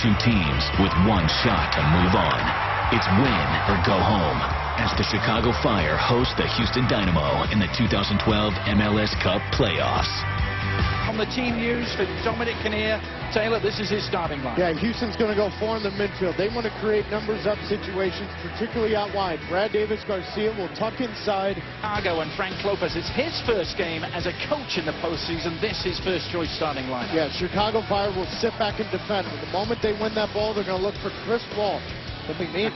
two teams with one shot to move on. It's win or go home as the Chicago Fire host the Houston Dynamo in the 2012 MLS Cup playoffs. On the team news for Dominic Kinnear, Taylor, this is his starting line. Yeah, Houston's going to go four in the midfield. They want to create numbers-up situations, particularly out wide. Brad Davis Garcia will tuck inside. Chicago and Frank Lopez, it's his first game as a coach in the postseason. This is first choice starting line. Yeah, Chicago Fire will sit back and defend. But the moment they win that ball, they're going to look for Chris Wall. Something neat.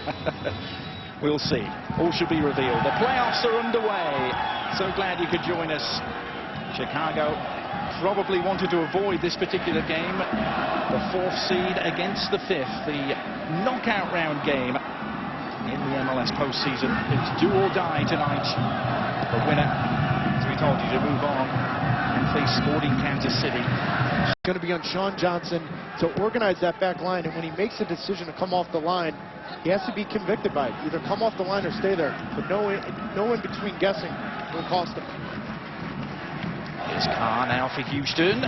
We'll see. All should be revealed. The playoffs are underway. So glad you could join us. Chicago probably wanted to avoid this particular game. The fourth seed against the fifth. The knockout round game in the MLS postseason. It's do or die tonight. The winner, as we told you, to move on and face Sporting Kansas City. It's going to be on Sean Johnson to organize that back line. And when he makes a decision to come off the line, he has to be convicted by it. Either come off the line or stay there. But no in between guessing will cost him. Here's Carr now for Houston.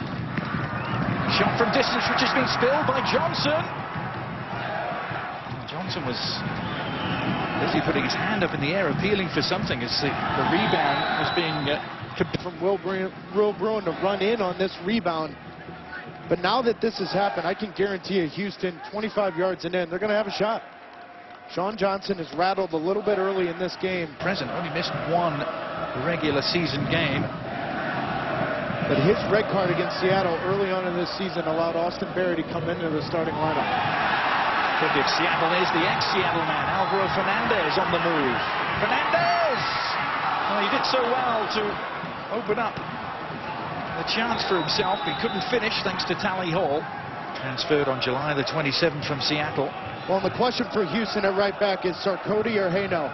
Shot from distance, which has been spilled by Johnson. Johnson was busy putting his hand up in the air, appealing for something as the rebound was being... from Will Bruin to run in on this rebound. But now that this has happened, I can guarantee you Houston, 25 yards and in, they're going to have a shot. Sean Johnson is rattled a little bit early in this game. Present only missed one regular season game. But his red card against Seattle early on in this season allowed Austin Berry to come into the starting lineup. Could if Seattle is the ex-Seattle man, Alvaro Fernandez on the move. Fernandez! Well, he did so well to open up the chance for himself. He couldn't finish thanks to Tally Hall. Transferred on July the 27th from Seattle. Well, the question for Houston at right back is Sarkodie or Haino.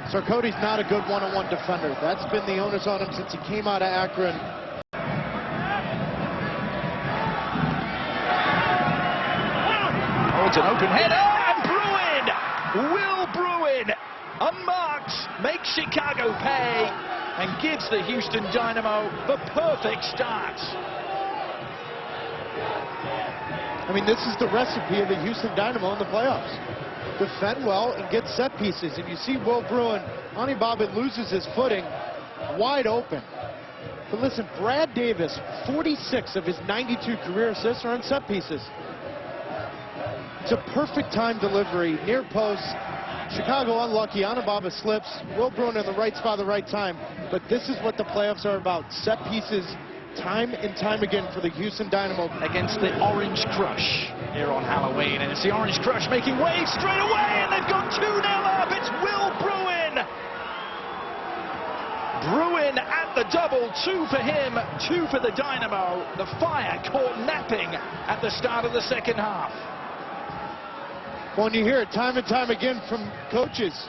Sarkodie's not a good one-on-one defender. That's been the onus on him since he came out of Akron. Oh, it's an open header, and Will Bruin, unmarked, makes Chicago pay and gives the Houston Dynamo the perfect start. I mean, this is the recipe of the Houston Dynamo in the playoffs. Defend well and get set pieces. And you see Will Bruin, Ani Bobbitt loses his footing, wide open. But listen, Brad Davis, 46 of his 92 career assists are on set pieces. It's a perfect time delivery, near post. Chicago unlucky, Ani Bobbitt slips. Will Bruin in the right spot at the right time. But this is what the playoffs are about, set pieces, time and time again for the Houston Dynamo. Against the Orange Crush here on Halloween, and it's the Orange Crush making waves straight away, and they've gone 2-0 up. It's Will Bruin. Bruin at the double, 2 for him, 2 for the Dynamo. The Fire caught napping at the start of the second half. Well, and you hear it time and time again from coaches.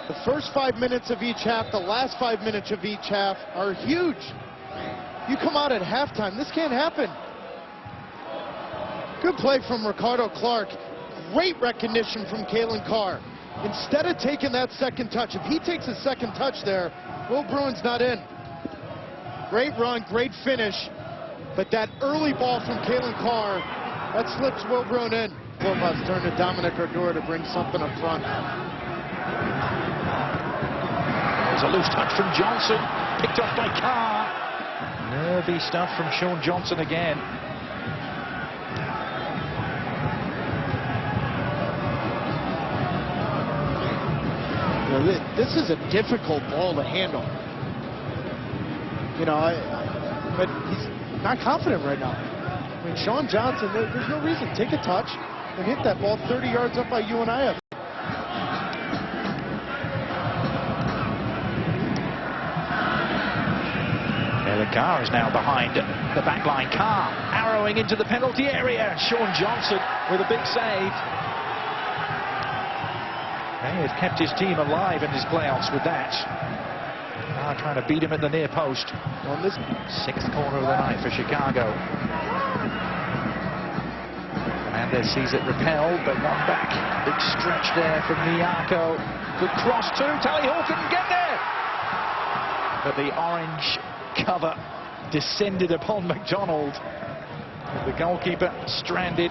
The first 5 minutes of each half, the last 5 minutes of each half are huge. You come out at halftime, this can't happen. Good play from Ricardo Clark. Great recognition from Kalen Carr. Instead of taking that second touch, if he takes a second touch there, Will Bruin's not in. Great run, great finish. But that early ball from Kalen Carr, that slips Will Bruin in. Lopez turned to Dominic Ardura to bring something up front. There's a loose touch from Johnson, picked off by Carr. Nervy stuff from Sean Johnson again. You know, this is a difficult ball to handle. You know, but he's not confident right now. I mean, Sean Johnson, there's no reason. Take a touch and hit that ball 30 yards up by UNIF. Carr is now behind the back line. Carr arrowing into the penalty area. Sean Johnson with a big save. They have kept his team alive in his playoffs with that. Carr trying to beat him at the near post. On this 6th corner of the night for Chicago. Fernandez sees it repelled, but one back. Big stretch there from Miyako. Good cross too. Tally Hall couldn't get there. But the orange cover descended upon McDonald. The goalkeeper stranded.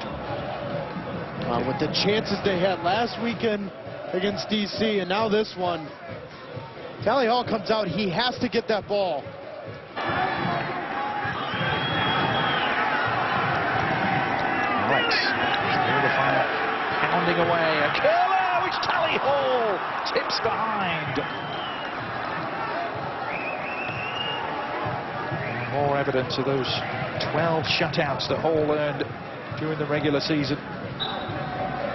With the chances they had last weekend against DC and now this one, Tally Hall comes out. He has to get that ball. Alex, the fire pounding away. A curler, which Tally Hall tips behind. More evidence of those 12 shutouts that Hall earned during the regular season.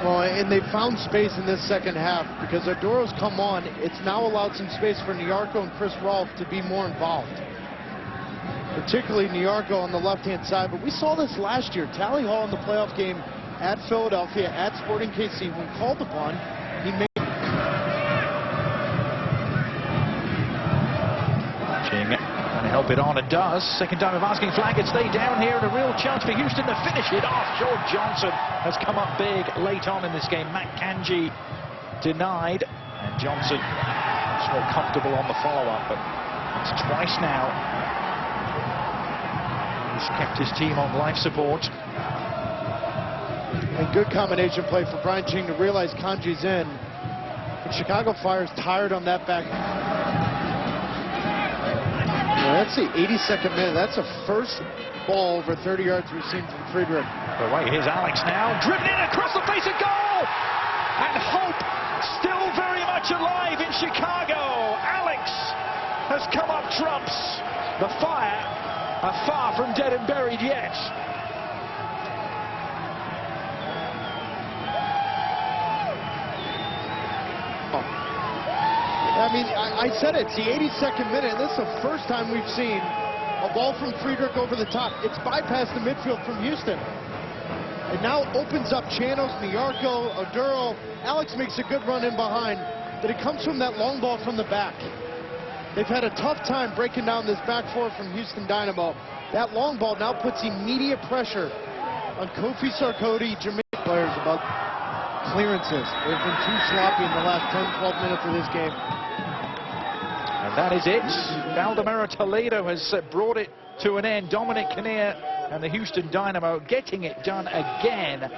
Well, and they found space in this second half because Adoro's come on. It's now allowed some space for Nyarko and Chris Rolfe to be more involved. Particularly Nyarko on the left-hand side. But we saw this last year. Tally Hall in the playoff game at Philadelphia, at Sporting KC, when called upon, he made... And help it on, and does. Second time of asking flag, it stayed down here, and a real chance for Houston to finish it off. George Johnson has come up big late on in this game. Matt Kanji denied, and Johnson much more comfortable on the follow-up, but it's twice now. He's kept his team on life support. And good combination play for Brian Ching to realize Kanji's in. And Chicago Fire's tired on that back. That's the 82nd minute. That's the first ball over 30 yards we've seen from Friedrich. But wait, here's Alex now, driven in across the face of goal! And hope still very much alive in Chicago. Alex has come up trumps. The Fire are far from dead and buried yet. I mean, I said it, it's the 82nd minute, and this is the first time we've seen a ball from Friedrich over the top. It's bypassed the midfield from Houston. It now opens up channels, Nyarko, Oduro. Alex makes a good run in behind, but it comes from that long ball from the back. They've had a tough time breaking down this back four from Houston Dynamo. That long ball now puts immediate pressure on Kofi Sarkodie, Jamaican players about clearances. They've been too sloppy in the last 10-12 minutes of this game. And that is it. Valdemiro Toledo has brought it to an end. Dominic Kinnear and the Houston Dynamo getting it done again.